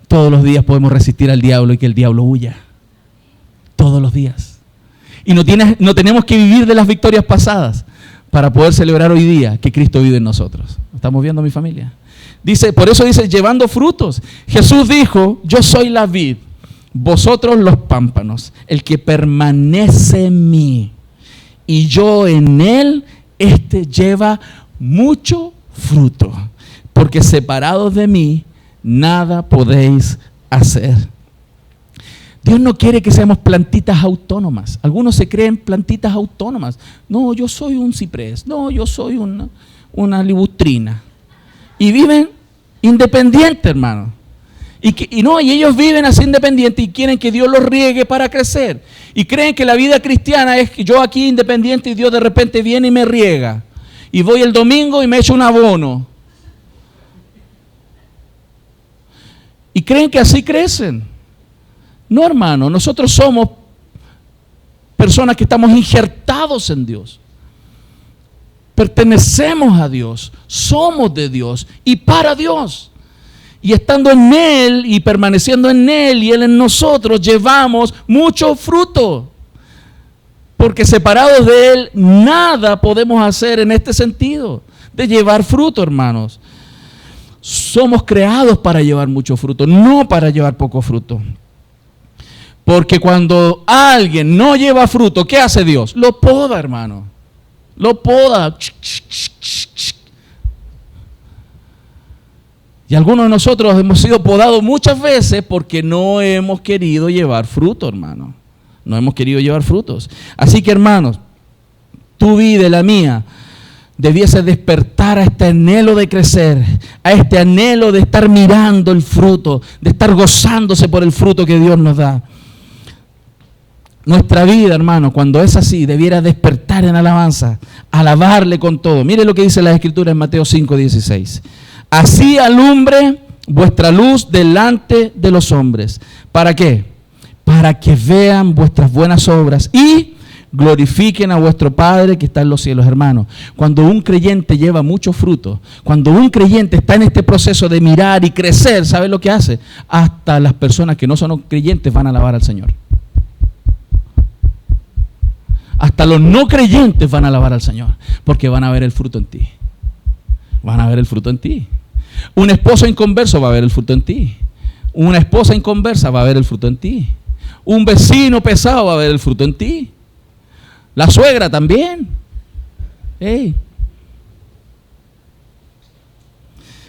Todos los días podemos resistir al diablo y que el diablo huya. Todos los días. Y no tenemos que vivir de las victorias pasadas para poder celebrar hoy día que Cristo vive en nosotros. ¿Estamos viendo, mi familia? Por eso dice, llevando frutos. Jesús dijo, yo soy la vid, vosotros los pámpanos. El que permanece en mí y yo en él, este lleva mucho fruto. Porque separados de mí, nada podéis hacer. Dios no quiere que seamos plantitas autónomas. Algunos se creen plantitas autónomas. No, yo soy un ciprés. No, yo soy una libustrina. Y viven independientes, hermano. Y ellos viven así independientes y quieren que Dios los riegue para crecer. Y creen que la vida cristiana es que yo aquí independiente y Dios de repente viene y me riega. Y voy el domingo y me echo un abono. Y creen que así crecen. No, hermano, nosotros somos personas que estamos injertados en Dios. Pertenecemos a Dios, somos de Dios y para Dios. Y estando en Él y permaneciendo en Él y Él en nosotros, llevamos mucho fruto. Porque separados de Él, nada podemos hacer en este sentido, de llevar fruto, hermanos. Somos creados para llevar mucho fruto, no para llevar poco fruto. Porque cuando alguien no lleva fruto, ¿qué hace Dios? Lo poda, hermano. Lo poda. Y algunos de nosotros hemos sido podados muchas veces porque no hemos querido llevar fruto, hermano. No hemos querido llevar frutos. Así que, hermanos, tu vida y la mía debiese despertar a este anhelo de crecer, a este anhelo de estar mirando el fruto, de estar gozándose por el fruto que Dios nos da. Nuestra vida, hermano, cuando es así, debiera despertar en alabanza, alabarle con todo. Mire lo que dice la Escritura en Mateo 5:16. Así alumbre vuestra luz delante de los hombres. ¿Para qué? Para que vean vuestras buenas obras y glorifiquen a vuestro Padre que está en los cielos, hermano. Cuando un creyente lleva mucho fruto, cuando un creyente está en este proceso de mirar y crecer, ¿sabe lo que hace? Hasta las personas que no son creyentes van a alabar al Señor. Hasta los no creyentes van a alabar al Señor, porque van a ver el fruto en ti. Van a ver el fruto en ti. Un esposo inconverso va a ver el fruto en ti. Una esposa inconversa va a ver el fruto en ti. Un vecino pesado va a ver el fruto en ti. La suegra también.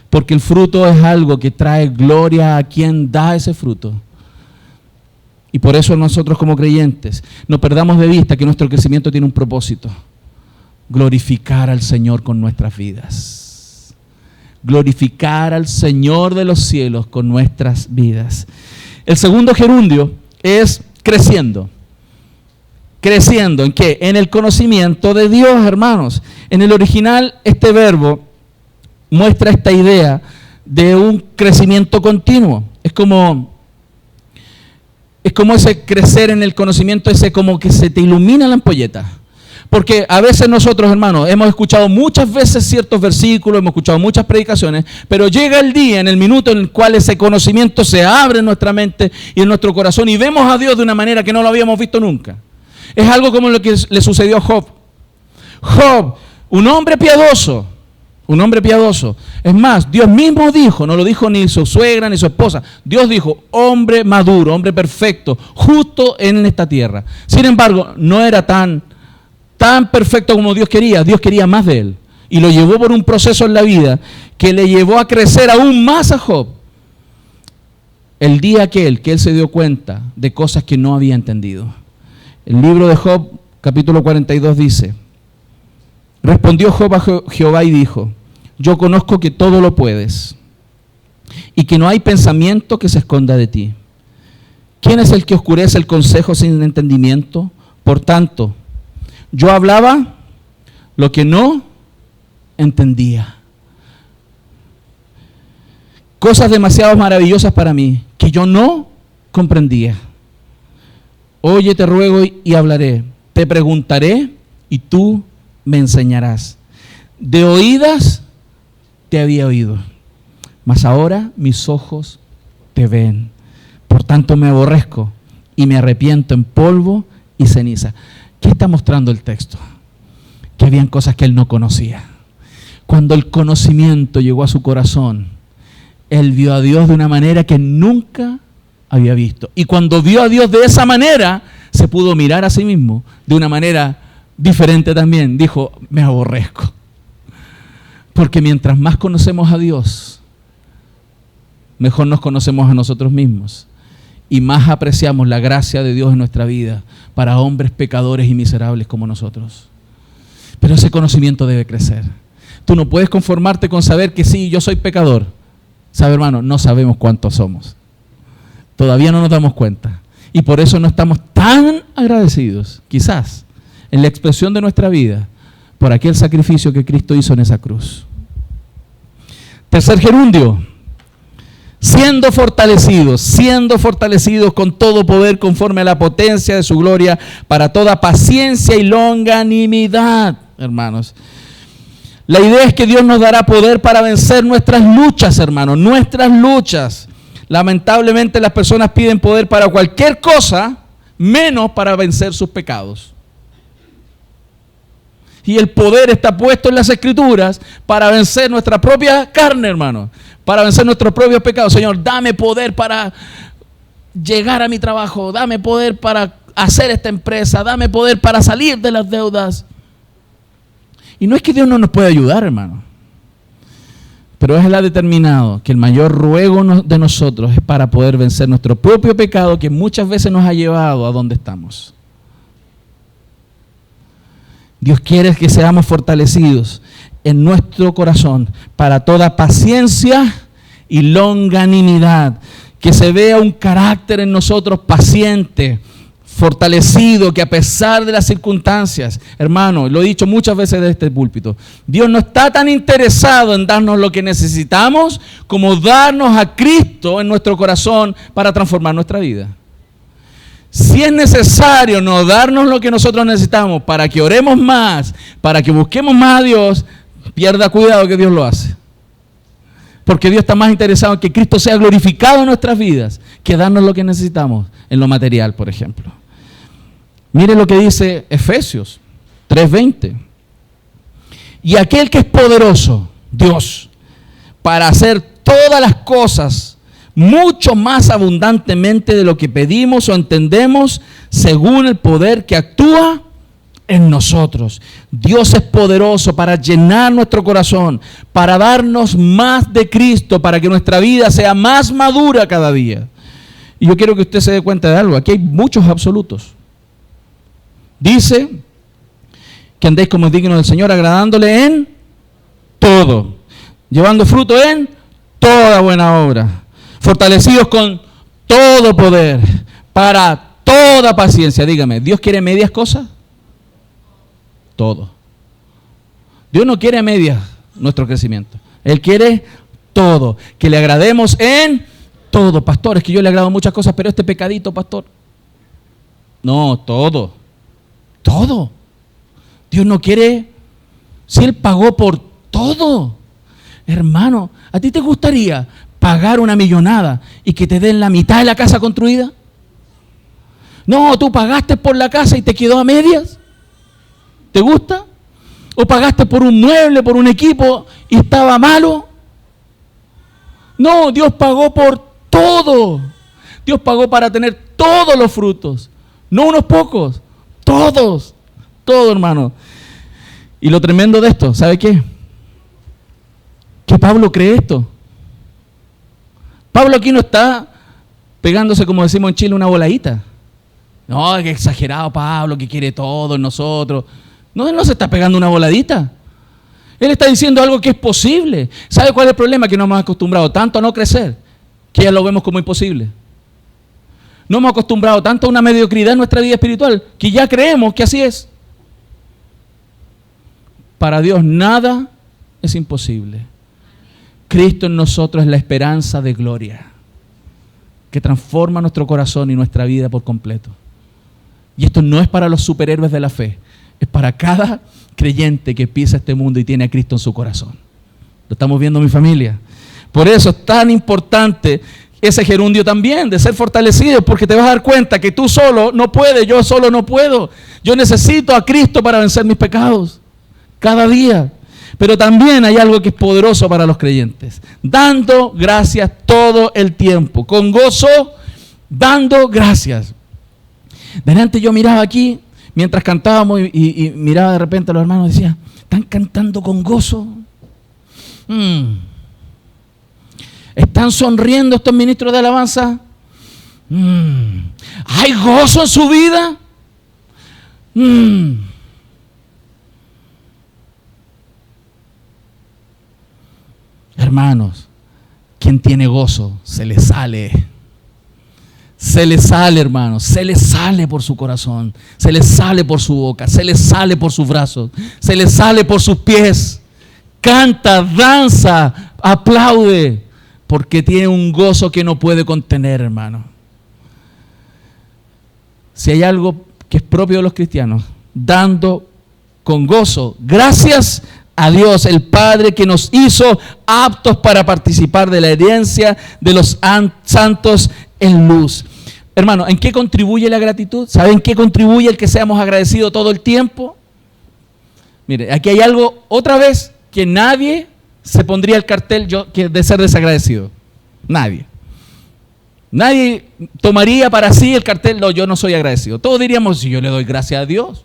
Porque el fruto es algo que trae gloria a quien da ese fruto. Y por eso nosotros como creyentes no perdamos de vista que nuestro crecimiento tiene un propósito: glorificar al Señor con nuestras vidas. Glorificar al Señor de los cielos con nuestras vidas. El segundo gerundio es creciendo. ¿Creciendo en qué? En el conocimiento de Dios, hermanos. En el original, este verbo muestra esta idea de un crecimiento continuo. Es como ese crecer en el conocimiento, ese como que se te ilumina la ampolleta. Porque a veces nosotros, hermanos, hemos escuchado muchas veces ciertos versículos, hemos escuchado muchas predicaciones, pero llega el día, en el minuto en el cual ese conocimiento se abre en nuestra mente y en nuestro corazón y vemos a Dios de una manera que no lo habíamos visto nunca. Es algo como lo que le sucedió a Job. Job, un hombre piadoso. Es más, Dios mismo dijo, no lo dijo ni su suegra ni su esposa. Dios dijo, hombre maduro, hombre perfecto, justo en esta tierra. Sin embargo, no era tan perfecto como Dios quería. Dios quería más de él. Y lo llevó por un proceso en la vida que le llevó a crecer aún más a Job. El día que él se dio cuenta de cosas que no había entendido. El libro de Job, capítulo 42, dice: respondió Job a Jehová y dijo: yo conozco que todo lo puedes y que no hay pensamiento que se esconda de ti. ¿Quién es el que oscurece el consejo sin entendimiento? Por tanto, yo hablaba lo que no entendía. Cosas demasiado maravillosas para mí que yo no comprendía. Oye, te ruego y hablaré. Te preguntaré y tú me enseñarás. De oídas te había oído, mas ahora mis ojos te ven. Por tanto me aborrezco y me arrepiento en polvo y ceniza. ¿Qué está mostrando el texto? Que habían cosas que él no conocía. Cuando el conocimiento llegó a su corazón, él vio a Dios de una manera que nunca había visto. Y cuando vio a Dios de esa manera, se pudo mirar a sí mismo de una manera diferente también. Dijo, me aborrezco. Porque mientras más conocemos a Dios, mejor nos conocemos a nosotros mismos. Y más apreciamos la gracia de Dios en nuestra vida para hombres pecadores y miserables como nosotros. Pero ese conocimiento debe crecer. Tú no puedes conformarte con saber que sí, yo soy pecador. ¿Sabe, hermano? No sabemos cuántos somos. Todavía no nos damos cuenta. Y por eso no estamos tan agradecidos, quizás, en la expresión de nuestra vida, por aquel sacrificio que Cristo hizo en esa cruz. Tercer gerundio. Siendo fortalecidos con todo poder conforme a la potencia de su gloria, para toda paciencia y longanimidad, hermanos. La idea es que Dios nos dará poder para vencer nuestras luchas, hermanos, nuestras luchas. Lamentablemente las personas piden poder para cualquier cosa, menos para vencer sus pecados. Y el poder está puesto en las Escrituras para vencer nuestra propia carne, hermano. Para vencer nuestros propios pecados. Señor, dame poder para llegar a mi trabajo. Dame poder para hacer esta empresa. Dame poder para salir de las deudas. Y no es que Dios no nos pueda ayudar, hermano. Pero Él ha determinado que el mayor ruego de nosotros es para poder vencer nuestro propio pecado que muchas veces nos ha llevado a donde estamos. Dios quiere que seamos fortalecidos en nuestro corazón para toda paciencia y longanimidad. Que se vea un carácter en nosotros paciente, fortalecido, que a pesar de las circunstancias, hermano, lo he dicho muchas veces desde este púlpito, Dios no está tan interesado en darnos lo que necesitamos como darnos a Cristo en nuestro corazón para transformar nuestra vida. Si es necesario no darnos lo que nosotros necesitamos para que oremos más, para que busquemos más a Dios, pierda cuidado que Dios lo hace. Porque Dios está más interesado en que Cristo sea glorificado en nuestras vidas que darnos lo que necesitamos en lo material, por ejemplo. Mire lo que dice Efesios 3:20. Y aquel que es poderoso, Dios, para hacer todas las cosas mucho más abundantemente de lo que pedimos o entendemos, según el poder que actúa en nosotros. Dios es poderoso para llenar nuestro corazón, para darnos más de Cristo, para que nuestra vida sea más madura cada día. Y yo quiero que usted se dé cuenta de algo. Aquí hay muchos absolutos. Dice que andéis como es digno del Señor, agradándole en todo, llevando fruto en toda buena obra, fortalecidos con todo poder, para toda paciencia. Dígame, ¿Dios quiere medias cosas? Todo. Dios no quiere medias nuestro crecimiento. Él quiere todo. Que le agrademos en todo. Pastor, es que yo le agrado muchas cosas, pero este pecadito, pastor. No, todo. Todo. Dios no quiere, si Él pagó por todo. Hermano, ¿a ti te gustaría pagar una millonada y que te den la mitad de la casa construida? No, tú pagaste por la casa y te quedó a medias. ¿Te gusta? ¿O pagaste por un mueble, por un equipo y estaba malo? No, Dios pagó por todo. Dios pagó para tener todos los frutos, no unos pocos, todos, todo, hermano. Y lo tremendo de esto, ¿sabe qué? Que Pablo cree esto. Pablo aquí no está pegándose, como decimos en Chile, una voladita. No, qué exagerado Pablo, que quiere todo en nosotros. No, él no se está pegando una voladita. Él está diciendo algo que es posible. ¿Sabe cuál es el problema? Que nos hemos acostumbrado tanto a no crecer, que ya lo vemos como imposible. Nos hemos acostumbrado tanto a una mediocridad en nuestra vida espiritual que ya creemos que así es. Para Dios nada es imposible. Cristo en nosotros es la esperanza de gloria que transforma nuestro corazón y nuestra vida por completo. Y esto no es para los superhéroes de la fe, es para cada creyente que pisa este mundo y tiene a Cristo en su corazón. Lo estamos viendo, mi familia. Por eso es tan importante ese gerundio también, de ser fortalecido, porque te vas a dar cuenta que tú solo no puedes, yo solo no puedo. Yo necesito a Cristo para vencer mis pecados, cada día. Pero también hay algo que es poderoso para los creyentes, dando gracias todo el tiempo, con gozo, dando gracias. Delante yo miraba aquí, mientras cantábamos y miraba de repente a los hermanos y decía, ¿están cantando con gozo? ¿Están sonriendo estos ministros de alabanza? ¿Hay gozo en su vida? Hermanos, quien tiene gozo, se le sale. Se le sale, hermanos, se le sale por su corazón, se le sale por su boca, se le sale por sus brazos, se le sale por sus pies. Canta, danza, aplaude, porque tiene un gozo que no puede contener, hermano. Si hay algo que es propio de los cristianos, dando con gozo, gracias a Dios, el Padre, que nos hizo aptos para participar de la herencia de los santos en luz. Hermano, ¿en qué contribuye la gratitud? ¿Saben qué contribuye el que seamos agradecidos todo el tiempo? Mire, aquí hay algo, otra vez, que nadie se pondría el cartel de ser desagradecido. Nadie. Nadie tomaría para sí el cartel, no, yo no soy agradecido. Todos diríamos, sí, yo le doy gracias a Dios.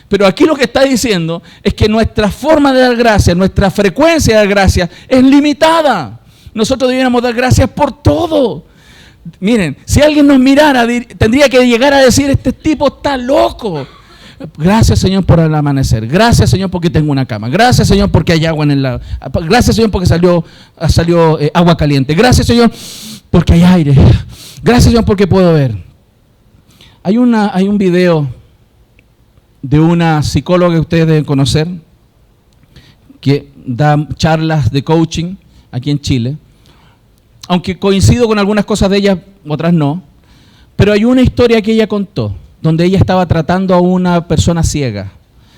Pero aquí lo que está diciendo es que nuestra forma de dar gracias, nuestra frecuencia de dar gracias es limitada. Nosotros deberíamos dar gracias por todo. Miren, si alguien nos mirara, tendría que llegar a decir, este tipo está loco. Gracias, Señor, por el amanecer. Gracias, Señor, porque tengo una cama. Gracias, Señor, porque hay agua en el lago. Gracias, Señor, porque salió agua caliente. Gracias, Señor, porque hay aire. Gracias, Señor, porque puedo ver. Hay un video de una psicóloga que ustedes deben conocer, que da charlas de coaching aquí en Chile. Aunque coincido con algunas cosas de ella, otras no. Pero hay una historia que ella contó, donde ella estaba tratando a una persona ciega,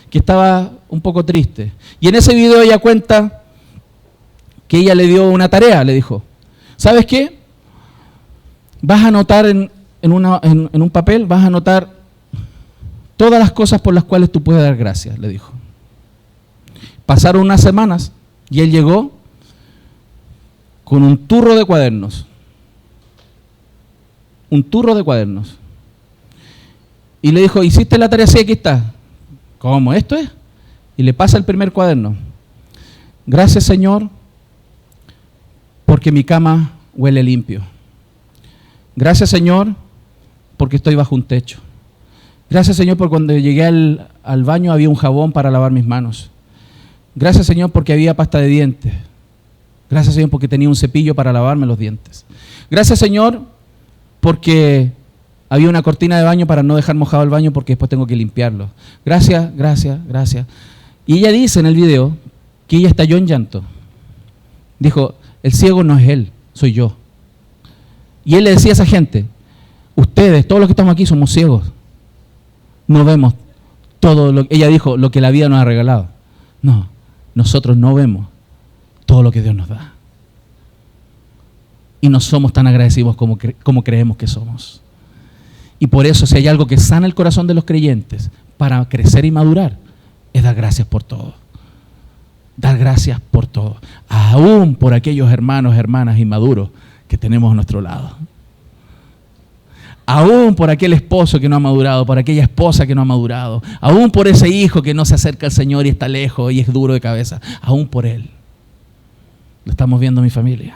que estaba un poco triste. Y en ese video ella cuenta que ella le dio una tarea, le dijo, ¿sabes qué? Vas a anotar en un papel, vas a anotar todas las cosas por las cuales tú puedes dar gracias, le dijo. Pasaron unas semanas y él llegó con un turro de cuadernos. Un turro de cuadernos. Y le dijo, ¿hiciste la tarea? Sí, aquí está. ¿Cómo? ¿Esto es? Y le pasa el primer cuaderno. Gracias, Señor, porque mi cama huele limpio. Gracias, Señor, porque estoy bajo un techo. Gracias, Señor, porque cuando llegué al baño había un jabón para lavar mis manos. Gracias, Señor, porque había pasta de dientes. Gracias, Señor, porque tenía un cepillo para lavarme los dientes. Gracias, Señor, porque había una cortina de baño para no dejar mojado el baño porque después tengo que limpiarlo. Gracias, gracias, gracias. Y ella dice en el video que ella estalló en llanto. Dijo, el ciego no es él, soy yo. Y él le decía a esa gente, ustedes, todos los que estamos aquí somos ciegos. No vemos todo lo que, ella dijo, lo que la vida nos ha regalado. No, nosotros no vemos todo lo que Dios nos da. Y no somos tan agradecidos como creemos que somos. Y por eso, si hay algo que sana el corazón de los creyentes para crecer y madurar, es dar gracias por todo. Dar gracias por todo. Aún por aquellos hermanos, hermanas inmaduros que tenemos a nuestro lado. Aún por aquel esposo que no ha madurado, por aquella esposa que no ha madurado, aún por ese hijo que no se acerca al Señor y está lejos y es duro de cabeza, aún por él. Lo estamos viendo, mi familia.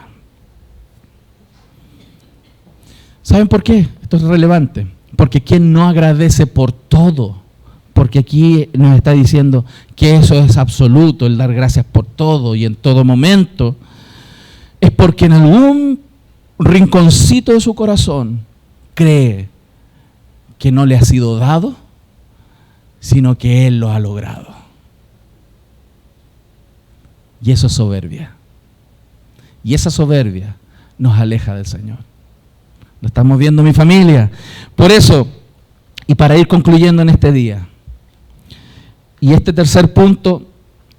¿Saben por qué? Esto es relevante. Porque quien no agradece por todo, porque aquí nos está diciendo que eso es absoluto, el dar gracias por todo y en todo momento, es porque en algún rinconcito de su corazón cree que no le ha sido dado, sino que Él lo ha logrado. Y eso es soberbia. Y esa soberbia nos aleja del Señor. Lo estamos viendo, mi familia. Por eso, y para ir concluyendo en este día, y este tercer punto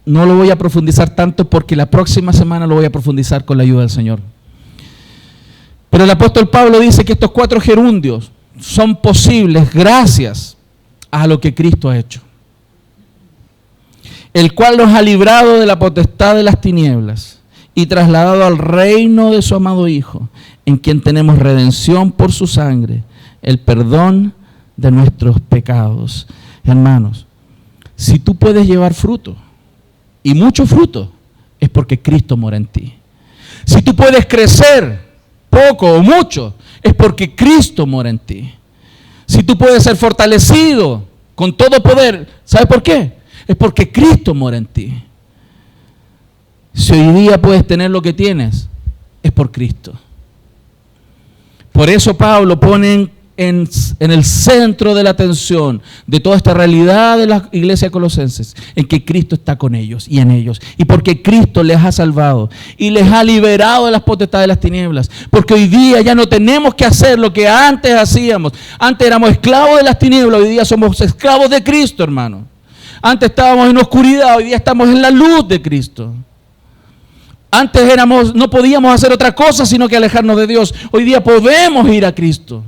no lo voy a profundizar tanto porque la próxima semana lo voy a profundizar con la ayuda del Señor. Pero el apóstol Pablo dice que estos 4 gerundios son posibles gracias a lo que Cristo ha hecho, el cual nos ha librado de la potestad de las tinieblas y trasladado al reino de su amado Hijo, en quien tenemos redención por su sangre, el perdón de nuestros pecados. Hermanos, si tú puedes llevar fruto, y mucho fruto, es porque Cristo mora en ti. Si tú puedes crecer poco o mucho, es porque Cristo mora en ti. Si tú puedes ser fortalecido con todo poder, ¿sabes por qué? Es porque Cristo mora en ti. Si hoy día puedes tener lo que tienes, es por Cristo. Por eso Pablo pone en el centro de la atención de toda esta realidad de la iglesia de Colosenses, en que Cristo está con ellos y en ellos, y porque Cristo les ha salvado y les ha liberado de las potestades de las tinieblas, porque hoy día ya no tenemos que hacer lo que antes hacíamos. Antes éramos esclavos de las tinieblas, hoy día somos esclavos de Cristo, hermano. Antes estábamos en oscuridad, hoy día estamos en la luz de Cristo. Antes no podíamos hacer otra cosa sino que alejarnos de Dios. Hoy día podemos ir a Cristo.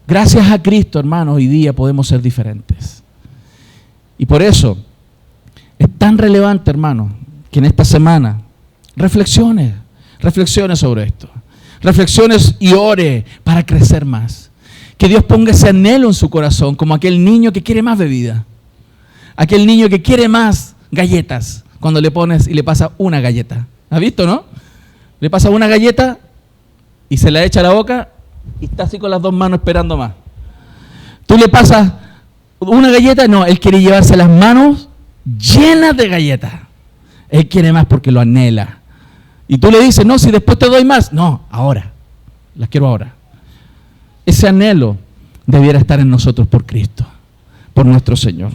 Gracias a Cristo, hermanos, hoy día podemos ser diferentes. Y por eso es tan relevante, hermano, que en esta semana reflexiones sobre esto. Reflexiones y ore para crecer más. Que Dios ponga ese anhelo en su corazón, como aquel niño que quiere más bebida. Aquel niño que quiere más galletas, cuando le pones y le pasa una galleta. ¿Has visto, no? Le pasa una galleta y se la echa a la boca y está así con las 2 manos esperando más. Tú le pasas una galleta, no, él quiere llevarse las manos llenas de galletas. Él quiere más porque lo anhela. Y tú le dices, no, si después te doy más. No, ahora, las quiero ahora. Ese anhelo debiera estar en nosotros por Cristo, por nuestro Señor.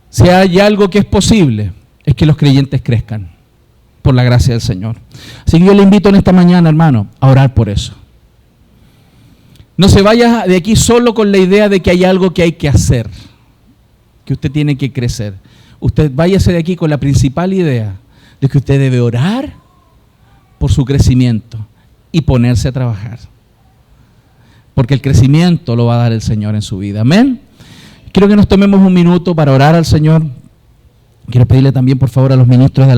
Si hay algo que es posible, es que los creyentes crezcan por la gracia del Señor. Así que yo le invito en esta mañana, hermano, a orar por eso. No se vaya de aquí solo con la idea de que hay algo que hay que hacer, que usted tiene que crecer. Usted váyase de aquí con la principal idea de que usted debe orar por su crecimiento y ponerse a trabajar. Porque el crecimiento lo va a dar el Señor en su vida. Amén. Quiero que nos tomemos un minuto para orar al Señor. Quiero pedirle también, por favor, a los ministros de la